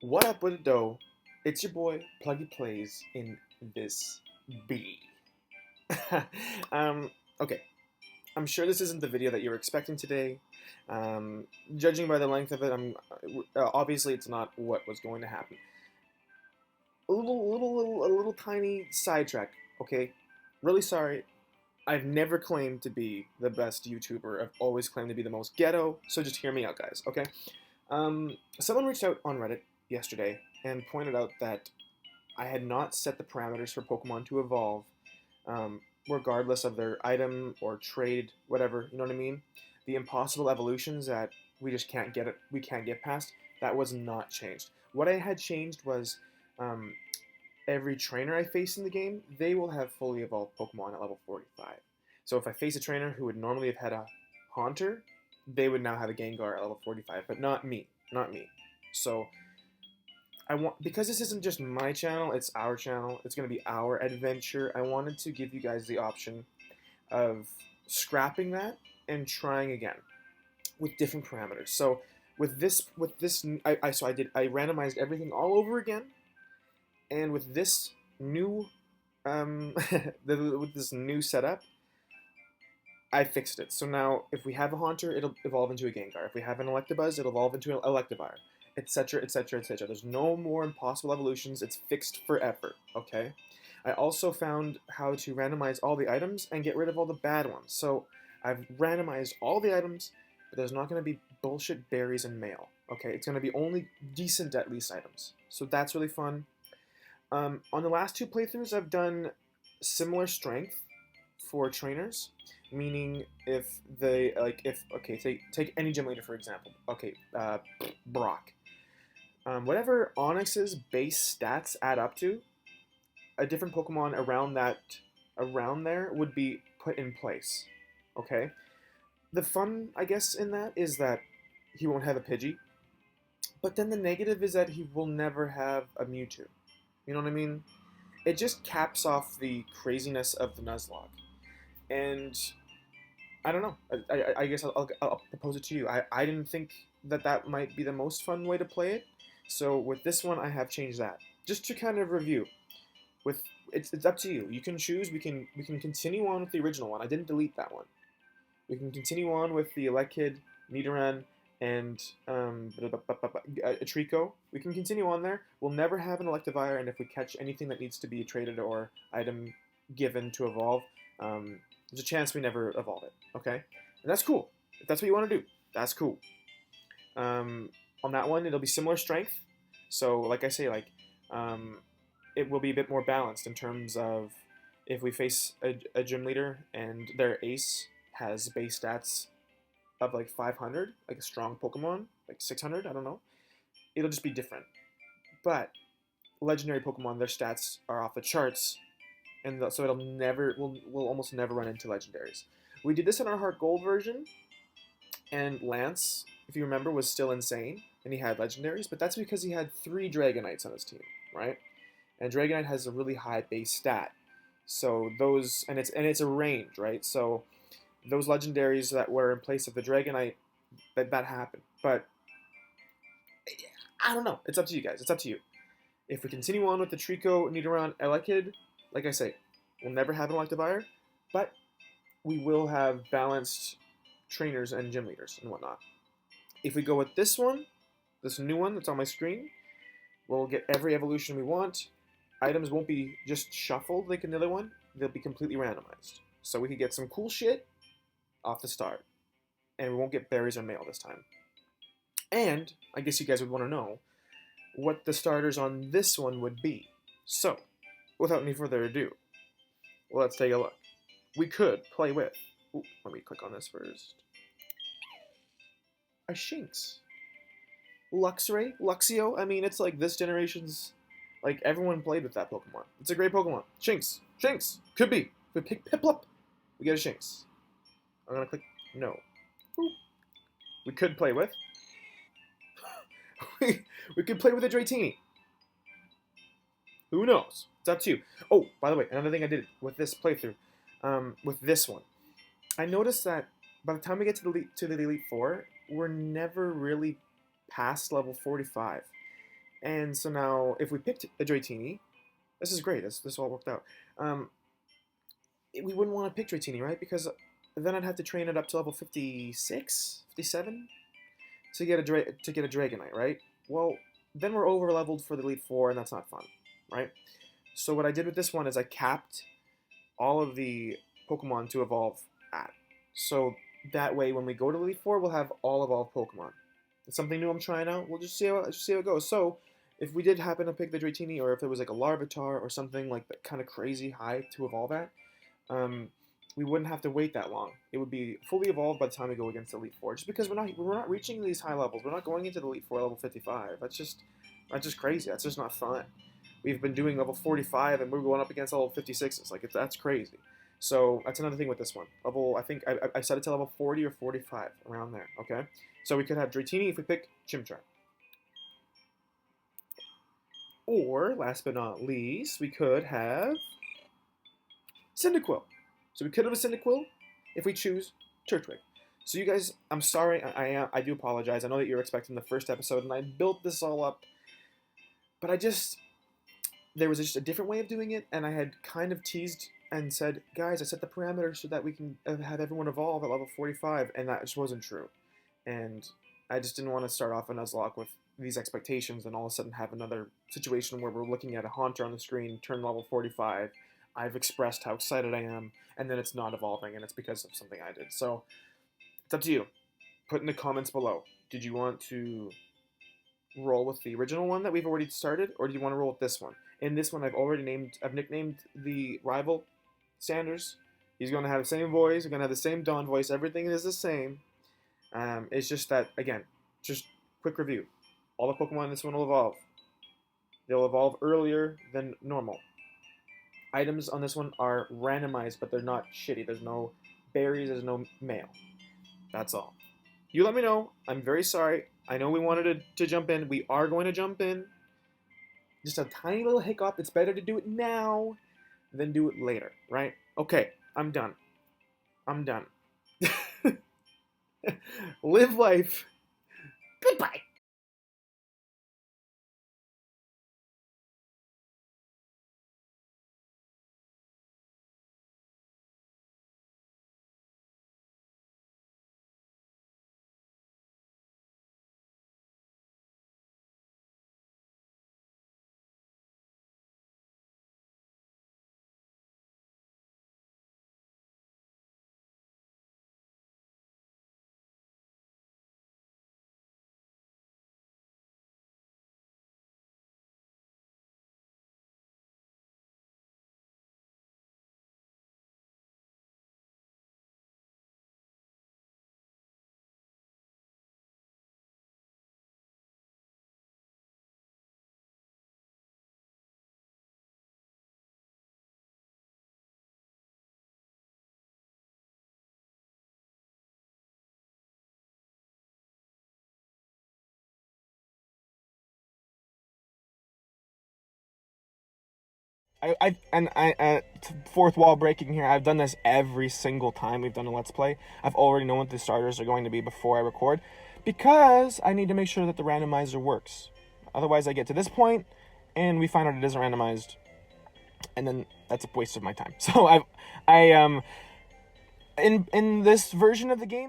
What up with the dough? It's your boy Pluggy Plays in this B. um, okay, I'm sure this isn't the video that you were expecting today. Um, Judging by the length of it, obviously it's not what was going to happen. A little tiny sidetrack. Okay, really sorry. I've never claimed to be the best YouTuber. I've always claimed to be the most ghetto. So just hear me out, guys. Okay. Someone reached out on Reddit yesterday and pointed out that I had not set the parameters for Pokemon to evolve, um, regardless of their item or trade, whatever. You know what I mean? The impossible evolutions that we just can't get it. We can't get past. That was not changed. What I had changed was um, every trainer I face in the game, they will have fully evolved Pokemon at level 45. So if I face a trainer who would normally have had a Haunter, they would now have a Gengar at level 45, but not me. Not me. So I want, because this isn't just my channel, it's our channel. It's going to be our adventure. I wanted to give you guys the option of scrapping that and trying again with different parameters. So with this I randomized everything all over again, and with this new with this new setup, I fixed it. So now, if we have a Haunter, it'll evolve into a Gengar. If we have an Electabuzz, it'll evolve into an Electivire, etc., etc., etc. There's no more impossible evolutions. It's fixed forever, okay? I also found how to randomize all the items and get rid of all the bad ones. So I've randomized all the items, but there's not going to be bullshit berries and mail, okay? It's going to be only decent, at least, items. So that's really fun. On the last two playthroughs, I've done similar strength for trainers, meaning if they if okay, take any gym leader for example. Okay, Brock. Whatever Onyx's base stats add up to, a different Pokemon around there would be put in place. Okay. The fun, I guess, in that is that he won't have a Pidgey, but then the negative is that he will never have a Mewtwo. You know what I mean? It just caps off the craziness of the Nuzlocke. And I don't know. I guess I'll propose it to you. I didn't think that that might be the most fun way to play it. So with this one, I have changed that. Just to kind of review. With it's up to you. You can choose. We can continue on with the original one. I didn't delete that one. We can continue on with the Elekid, Nidoran, and a Trico. We can continue on there. We'll never have an Electivire, and if we catch anything that needs to be traded or item given to evolve, there's a chance we never evolve it. Okay, and that's cool. If that's what you want to do, that's cool. Um, on that one, it'll be similar strength. So, like I say, um, it will be a bit more balanced in terms of if we face a gym leader and their ace has base stats of like 500, like a strong Pokemon, like 600, I don't know, it'll just be different. But legendary Pokemon, their stats are off the charts, and so we'll almost never run into legendaries. We did this in our Heart Gold version, and Lance, if you remember, was still insane, and he had legendaries, but that's because he had 3 Dragonites on his team, right? And Dragonite has a really high base stat, so those and it's a range, right? So those legendaries that were in place of the Dragonite, that happened. But I don't know. It's up to you guys. It's up to you. If we continue on with the Trico, Nidoran, Elekid, like I say, we'll never have an Electivire, but we will have balanced trainers and gym leaders and whatnot. If we go with this one, this new one that's on my screen, we'll get every evolution we want. Items won't be just shuffled like another one. They'll be completely randomized. So we could get some cool shit off the start. And we won't get berries or mail this time. And I guess you guys would want to know what the starters on this one would be. So, without any further ado, let's take a look. We could play with. Ooh, let me click on this first. A Shinx. Luxray? Luxio? I mean, it's like this generation's. Like, everyone played with that Pokemon. It's a great Pokemon. Shinx. Shinx. Could be. If we pick Piplup, we get a Shinx. I'm gonna click no. Ooh. We could play with. we could play with a Dratini. Who knows? It's up to you. Oh, by the way, another thing I did with this playthrough, with this one, I noticed that by the time we get to the Elite Four, we're never really past level 45. And so now, if we picked a Dratini, this is great. This all worked out. Um, we wouldn't want to pick Dratini, right? Because then I'd have to train it up to level 56, 57 to get a Dragonite, right? Well, then we're over leveled for the Elite Four, and that's not fun, right? So what I did with this one is I capped all of the Pokemon to evolve at. So that way, when we go to Elite Four, we'll have all evolved Pokemon. It's something new I'm trying out. We'll just see how it goes. So if we did happen to pick the Dratini, or if it was like a Larvitar or something like that, kind of crazy high to evolve at, um, we wouldn't have to wait that long. It would be fully evolved by the time we go against Elite Four. Just because we're not reaching these high levels. We're not going into the Elite Four level 55. That's just crazy. That's just not fun. We've been doing level 45 and we're going up against level 56s. That's crazy. So that's another thing with this one. I think I set it to level 40 or 45, around there. Okay. So we could have Dratini if we pick Chimchar. Or, last but not least, we could have Cyndaquil. So we could have a Cyndaquil if we choose Turtwig. So you guys, I'm sorry, I do apologize. I know that you're expecting the first episode, and I built this all up, but there was just a different way of doing it, and I had kind of teased and said, guys, I set the parameters so that we can have everyone evolve at level 45, and that just wasn't true. And I just didn't want to start off a Nuzlocke with these expectations and all of a sudden have another situation where we're looking at a Haunter on the screen, turn level 45, I've expressed how excited I am, and then it's not evolving, and it's because of something I did. So, it's up to you. Put in the comments below. Did you want to roll with the original one that we've already started, or do you want to roll with this one? In this one, I've nicknamed the rival Sanders. He's going to have the same voice. We're going to have the same Dawn voice. Everything is the same. It's just that, again, just quick review. All the Pokemon in this one will evolve. They'll evolve earlier than normal. Items on this one are randomized, but they're not shitty. There's no berries, there's no mail. That's all. You let me know. I'm very sorry. I know we wanted to jump in. We are going to jump in. Just a tiny little hiccup. It's better to do it now than do it later, right? Okay, I'm done. I'm done. Live life. Goodbye. Fourth wall breaking here. I've done this every single time we've done a Let's Play. I've already known what the starters are going to be before I record, because I need to make sure that the randomizer works. Otherwise, I get to this point and we find out it isn't randomized, and then that's a waste of my time. So in this version of the game,